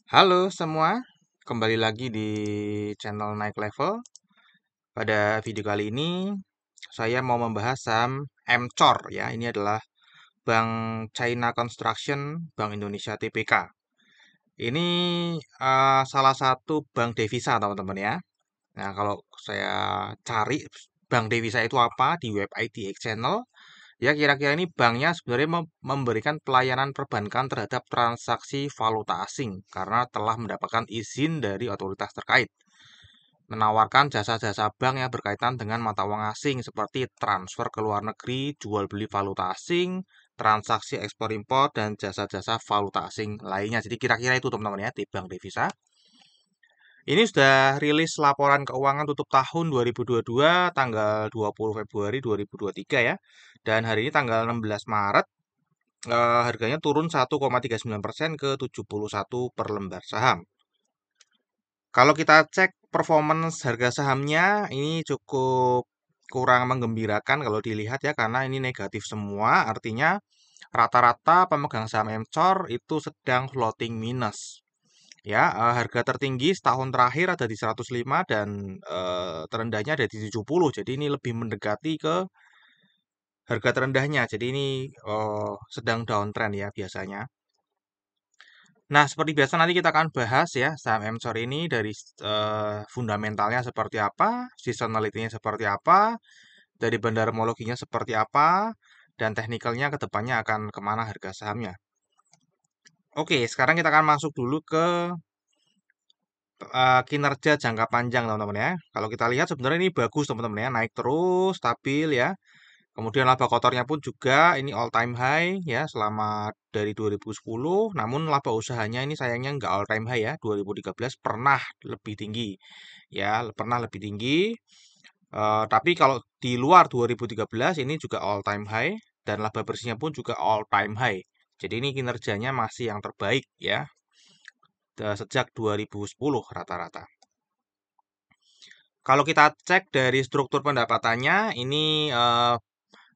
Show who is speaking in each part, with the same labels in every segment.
Speaker 1: Halo semua, kembali lagi di channel Naik Level. Pada video kali ini, saya mau membahas saham MCOR ya. Ini adalah Bank China Construction, Bank Indonesia TBK. Ini salah satu bank devisa teman-teman ya. Nah, kalau saya cari bank devisa itu apa di web IDX Channel, ya kira-kira ini banknya sebenarnya memberikan pelayanan perbankan terhadap transaksi valuta asing karena telah mendapatkan izin dari otoritas terkait. Menawarkan jasa-jasa bank yang berkaitan dengan mata uang asing seperti transfer ke luar negeri, jual beli valuta asing, transaksi ekspor impor, dan jasa-jasa valuta asing lainnya. Jadi kira-kira itu teman-teman ya di bank devisa. Ini sudah rilis laporan keuangan tutup tahun 2022 tanggal 20 Februari 2023 ya. Dan hari ini tanggal 16 Maret harganya turun 1,39% ke 71 per lembar saham. Kalau kita cek performance harga sahamnya ini cukup kurang menggembirakan kalau dilihat ya karena ini negatif semua, artinya rata-rata pemegang saham MCOR itu sedang floating minus. Ya, harga tertinggi setahun terakhir ada di 105 dan terendahnya ada di 70. Jadi ini lebih mendekati ke harga terendahnya. Jadi ini sedang downtrend ya biasanya. Nah, seperti biasa nanti kita akan bahas ya saham MCOR ini dari fundamentalnya seperti apa, seasonality-nya seperti apa, dari bandarmologinya seperti apa, dan teknikalnya ke depannya akan kemana harga sahamnya. Oke, sekarang kita akan masuk dulu ke kinerja jangka panjang teman-teman ya. Kalau kita lihat sebenarnya ini bagus teman-teman ya, naik terus, stabil ya. Kemudian laba kotornya pun juga ini all time high ya selama dari 2010. Namun laba usahanya ini sayangnya nggak all time high ya. 2013 pernah lebih tinggi ya, pernah lebih tinggi. Tapi kalau di luar 2013 ini juga all time high dan laba bersihnya pun juga all time high. Jadi ini kinerjanya masih yang terbaik ya sejak 2010 rata-rata. Kalau kita cek dari struktur pendapatannya, ini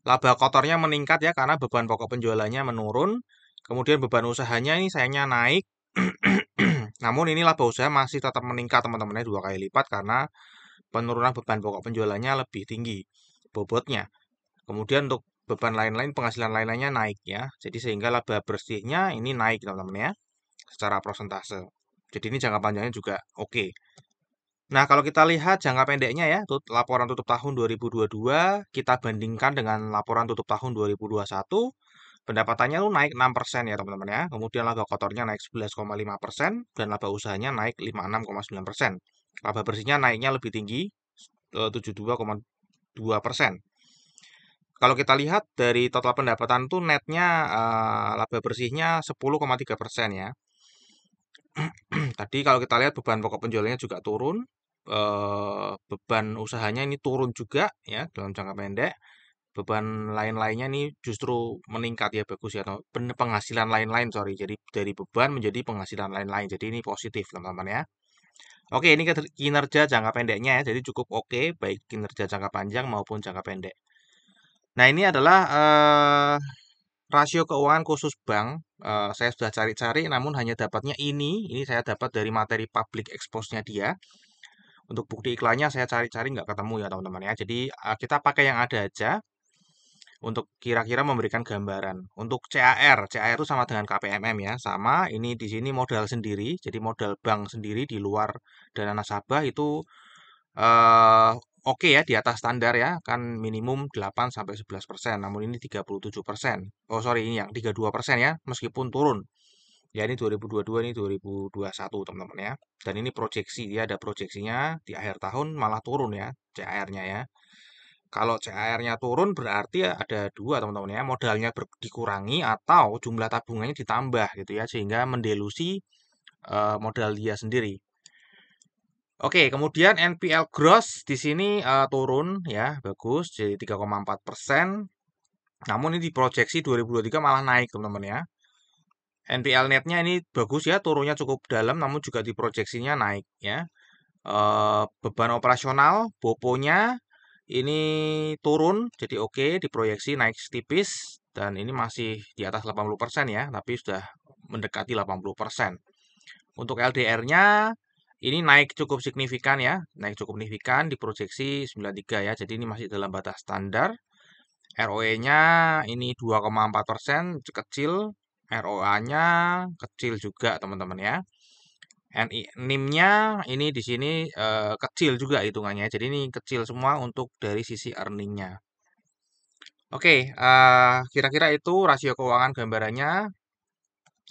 Speaker 1: laba kotornya meningkat ya karena beban pokok penjualannya menurun. Kemudian beban usahanya ini sayangnya naik. Namun ini laba usaha masih tetap meningkat teman-teman ya 2 kali lipat karena penurunan beban pokok penjualannya lebih tinggi bobotnya. Kemudian untuk beban lain-lain, penghasilan lain-lainnya naik ya. Jadi sehingga laba bersihnya ini naik teman-teman ya secara prosentase. Jadi ini jangka panjangnya juga oke. Nah, kalau kita lihat jangka pendeknya ya, laporan tutup tahun 2022 kita bandingkan dengan laporan tutup tahun 2021, pendapatannya tuh naik 6% ya teman-teman ya. Kemudian laba kotornya naik 11,5% dan laba usahanya naik 56,9%. Laba bersihnya naiknya lebih tinggi 72,2%. Kalau kita lihat dari total pendapatan tuh netnya laba bersihnya 10,3% ya. Tadi kalau kita lihat beban pokok penjualannya juga turun, beban usahanya ini turun juga ya dalam jangka pendek. Beban lain-lainnya ini justru meningkat ya bagus ya. Atau penghasilan lain-lain sorry. Jadi dari beban menjadi penghasilan lain-lain. Jadi ini positif teman-teman ya. Oke, ini kinerja jangka pendeknya ya. Jadi cukup oke baik kinerja jangka panjang maupun jangka pendek. Nah ini adalah rasio keuangan khusus bank. Saya sudah cari-cari namun hanya dapatnya ini. Ini saya dapat dari materi public expose-nya dia. Untuk bukti iklannya saya cari-cari nggak ketemu ya teman-teman ya. Jadi kita pakai yang ada aja untuk kira-kira memberikan gambaran. Untuk CAR itu sama dengan KPMM ya, sama. Ini di sini modal sendiri, jadi modal bank sendiri di luar dana nasabah itu eh, oke ya di atas standar ya, kan minimum 8 sampai 11%. Namun ini 37%. Oh sorry ini yang 32% ya, meskipun turun. Ya ini 2022 ini 2021 teman-teman ya. Dan ini proyeksi dia ada proyeksinya di akhir tahun malah turun ya CAR-nya ya. Kalau CAR-nya turun berarti ya ada dua teman-teman ya, modalnya dikurangi atau jumlah tabungannya ditambah gitu ya, sehingga mendelusi modal dia sendiri. Oke, kemudian NPL gross di sini turun ya, bagus jadi 3,4%. Namun ini diproyeksi 2023 malah naik teman-teman ya. NPL netnya ini bagus ya, turunnya cukup dalam, namun juga diproyeksinya naik ya. Beban operasional, BOPO-nya ini turun, jadi oke, diproyeksi naik tipis, dan ini masih di atas 80% ya, tapi sudah mendekati 80%. Untuk LDR-nya ini naik cukup signifikan ya, naik cukup signifikan di proyeksi 93 ya. Jadi ini masih dalam batas standar. ROE-nya ini 2,4%, kecil. ROA-nya kecil juga teman-teman ya. NIM-nya ini di sini kecil juga hitungannya. Jadi ini kecil semua untuk dari sisi earning-nya. Oke, kira-kira itu rasio keuangan gambarannya.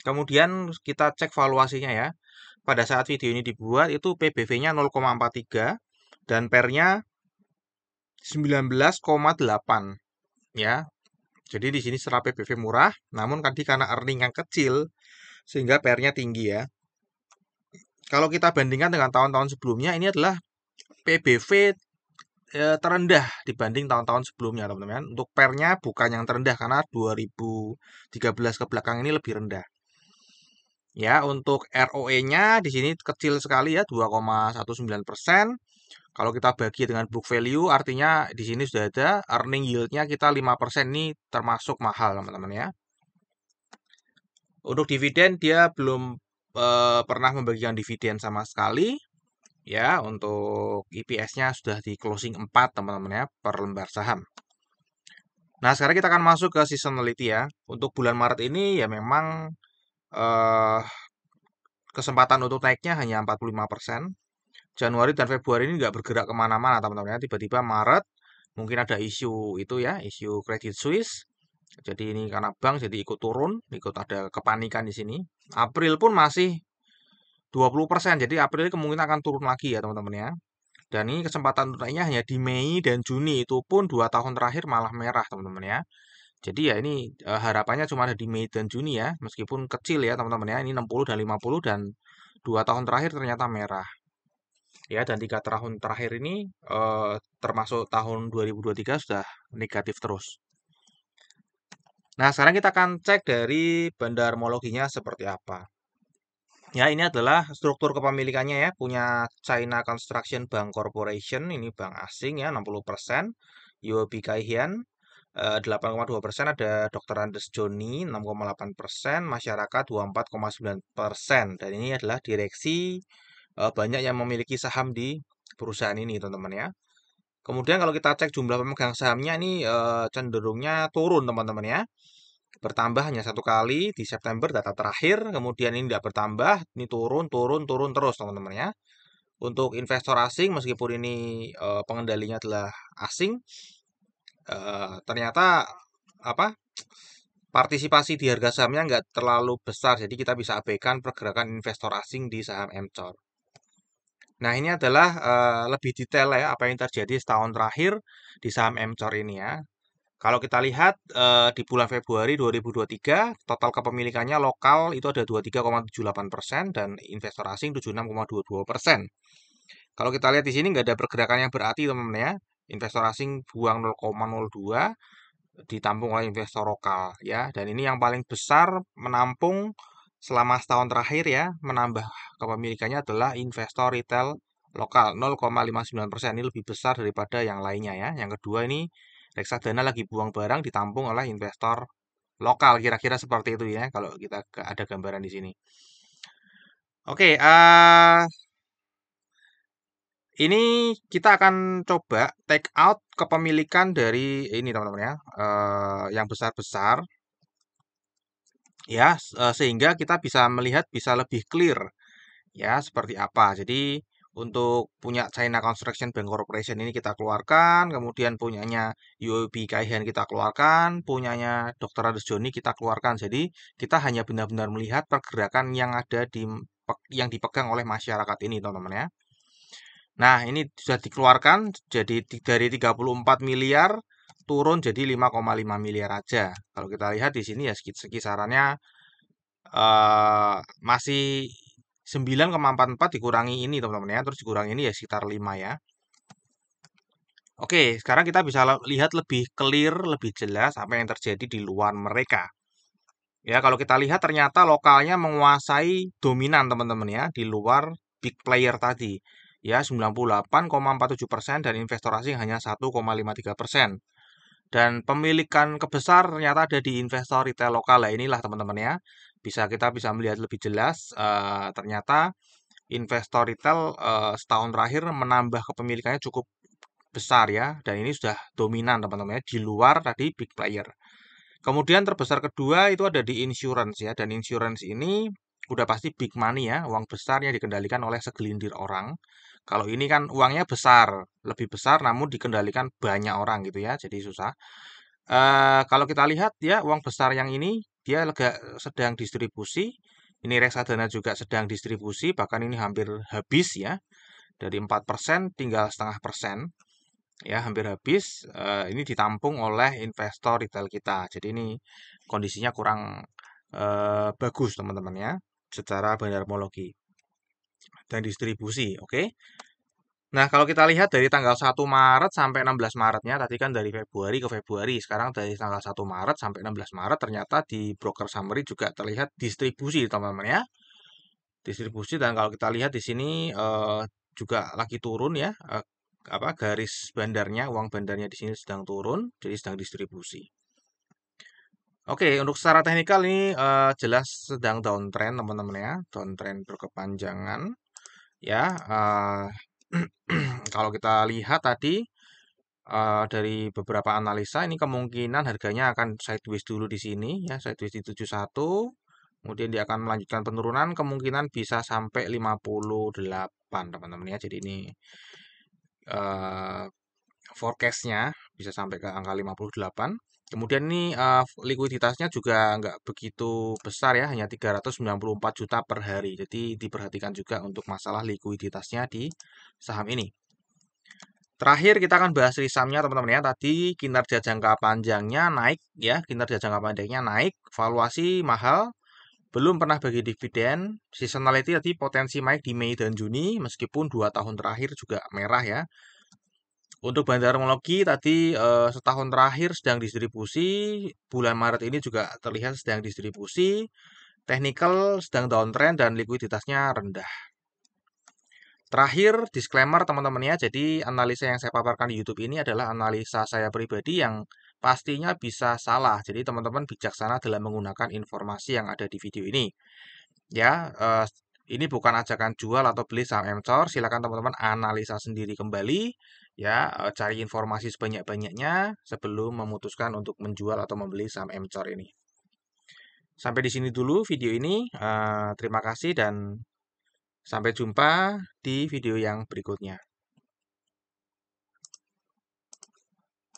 Speaker 1: Kemudian kita cek valuasinya ya. Pada saat video ini dibuat itu PBV-nya 0,43 dan PER-nya 19,8 ya. Jadi di sini secara PBV murah, namun tadi karena earning yang kecil sehingga PER-nya tinggi ya. Kalau kita bandingkan dengan tahun-tahun sebelumnya ini adalah PBV terendah dibanding tahun-tahun sebelumnya teman-teman. Untuk PER-nya bukan yang terendah karena 2013 ke belakang ini lebih rendah. Ya, untuk ROE-nya di sini kecil sekali ya, 2,19%. Kalau kita bagi dengan book value, artinya di sini sudah ada earning yield-nya kita 5%, ini termasuk mahal teman-teman ya. Untuk dividen dia belum pernah membagikan dividen sama sekali. Ya, untuk EPS-nya sudah di closing 4 teman-teman ya per lembar saham. Nah, sekarang kita akan masuk ke seasonality ya. Untuk bulan Maret ini ya memang eh, kesempatan untuk naiknya hanya 45%. Januari dan Februari ini nggak bergerak kemana-mana teman-teman ya. Tiba-tiba Maret mungkin ada isu itu ya, isu Credit Suisse. Jadi ini karena bank jadi ikut turun, ikut ada kepanikan di sini. April pun masih 20%. Jadi April kemungkinan akan turun lagi ya teman-teman ya. Dan ini kesempatan untuk naiknya hanya di Mei dan Juni. Itu pun 2 tahun terakhir malah merah teman-teman ya. Jadi ya ini harapannya cuma ada di Mei dan Juni ya. Meskipun kecil ya teman-teman ya. Ini 60 dan 50 dan 2 tahun terakhir ternyata merah. Ya, dan 3 tahun terakhir ini termasuk tahun 2023 sudah negatif terus. Nah, sekarang kita akan cek dari bandarmologinya seperti apa. Ya, ini adalah struktur kepemilikannya ya. Punya China Construction Bank Corporation, ini bank asing ya, 60%. UOB Kay Hian, 8,2%. Ada Dr. Andes Joni, 6,8%. Masyarakat, 24,9%. Dan ini adalah direksi banyak yang memiliki saham di perusahaan ini, teman-teman ya. Kemudian kalau kita cek jumlah pemegang sahamnya ini cenderungnya turun, teman-teman ya. Bertambah hanya 1 kali di September data terakhir, kemudian ini tidak bertambah, ini turun, turun, turun terus teman-teman ya. Untuk investor asing, meskipun ini pengendalinya adalah asing, ternyata apa? Partisipasi di harga sahamnya nggak terlalu besar, jadi kita bisa abaikan pergerakan investor asing di saham MCOR. Nah, ini adalah lebih detail ya apa yang terjadi setahun terakhir di saham MCOR ini ya. Kalau kita lihat di bulan Februari 2023, total kepemilikannya lokal itu ada 23,78% dan investor asing 76,22%. Kalau kita lihat di sini nggak ada pergerakan yang berarti teman-teman ya. Investor asing buang 0,02 ditampung oleh investor lokal ya. Dan ini yang paling besar menampung selama setahun terakhir ya, menambah kepemilikannya adalah investor retail lokal 0,59%. Ini lebih besar daripada yang lainnya ya. Yang kedua ini reksadana lagi buang barang ditampung oleh investor lokal, kira-kira seperti itu ya kalau kita ada gambaran di sini. Oke, ini kita akan coba take out kepemilikan dari ini teman-teman ya, yang besar-besar ya, sehingga kita bisa melihat bisa lebih clear ya seperti apa. Jadi untuk punya China Construction Bank Corporation ini kita keluarkan, kemudian punyanya UOB Kay Hian kita keluarkan, punyanya Dr. Andes Joni kita keluarkan. Jadi kita hanya benar-benar melihat pergerakan yang ada di yang dipegang oleh masyarakat ini, teman-teman ya. Nah, ini sudah dikeluarkan jadi dari 34 miliar turun jadi 5,5 miliar aja. Kalau kita lihat di sini ya kisarannya masih 9,44 dikurangi ini teman-teman ya, terus dikurangi ini ya sekitar 5 ya. Oke, sekarang kita bisa lihat lebih clear, lebih jelas apa yang terjadi di luar mereka. Ya, kalau kita lihat ternyata lokalnya menguasai dominan teman-teman ya, di luar big player tadi. Ya, 98,47% dan investor asing hanya 1,53%. Dan pemilikan kebesar ternyata ada di investor retail lokal. Nah, inilah teman-teman ya. Kita bisa melihat lebih jelas ternyata investor retail setahun terakhir menambah kepemilikannya cukup besar ya, dan ini sudah dominan teman-teman ya, di luar tadi big player. Kemudian terbesar kedua itu ada di insurance ya, dan insurance ini udah pasti big money ya, uang besar yang dikendalikan oleh segelintir orang. Kalau ini kan uangnya besar, lebih besar namun dikendalikan banyak orang gitu ya, jadi susah. Kalau kita lihat ya, uang besar yang ini dia sedang distribusi. Ini reksadana juga sedang distribusi, bahkan ini hampir habis ya. Dari 4% tinggal 0,5%. Ya, hampir habis. Ini ditampung oleh investor retail kita. Jadi ini kondisinya kurang bagus teman-teman ya, secara bandarmologi dan distribusi. Oke. Nah, kalau kita lihat dari tanggal 1 Maret sampai 16 Maretnya, tadi kan dari Februari ke Februari, sekarang dari tanggal 1 Maret sampai 16 Maret, ternyata di broker summary juga terlihat distribusi, teman-teman ya. Distribusi, dan kalau kita lihat di sini juga lagi turun ya, garis bandarnya, uang bandarnya di sini sedang turun, jadi sedang distribusi. Oke, untuk secara teknikal ini jelas sedang downtrend, teman-teman ya, downtrend berkepanjangan. Ya, kalau kita lihat tadi dari beberapa analisa ini kemungkinan harganya akan sideways dulu di sini ya, sideways di 71, kemudian dia akan melanjutkan penurunan, kemungkinan bisa sampai 58 teman-teman ya. Jadi ini forecastnya bisa sampai ke angka 58. Kemudian ini likuiditasnya juga nggak begitu besar ya, hanya 394 juta per hari. Jadi diperhatikan juga untuk masalah likuiditasnya di saham ini. Terakhir kita akan bahas risamnya teman-teman ya. Tadi kinerja jangka panjangnya naik ya, kinerja jangka panjangnya naik, valuasi mahal, belum pernah bagi dividen, seasonality tadi potensi naik di Mei dan Juni, meskipun 2 tahun terakhir juga merah ya. Untuk bandarmologi tadi setahun terakhir sedang distribusi, bulan Maret ini juga terlihat sedang distribusi, technical sedang downtrend dan likuiditasnya rendah. Terakhir, disclaimer teman-teman ya, jadi analisa yang saya paparkan di YouTube ini adalah analisa saya pribadi yang pastinya bisa salah. Jadi teman-teman bijaksana dalam menggunakan informasi yang ada di video ini. Ya, ini bukan ajakan jual atau beli saham Emcor. Silakan teman-teman analisa sendiri kembali. Ya, cari informasi sebanyak-banyaknya sebelum memutuskan untuk menjual atau membeli saham Emcor ini. Sampai di sini dulu video ini. Terima kasih dan sampai jumpa di video yang berikutnya.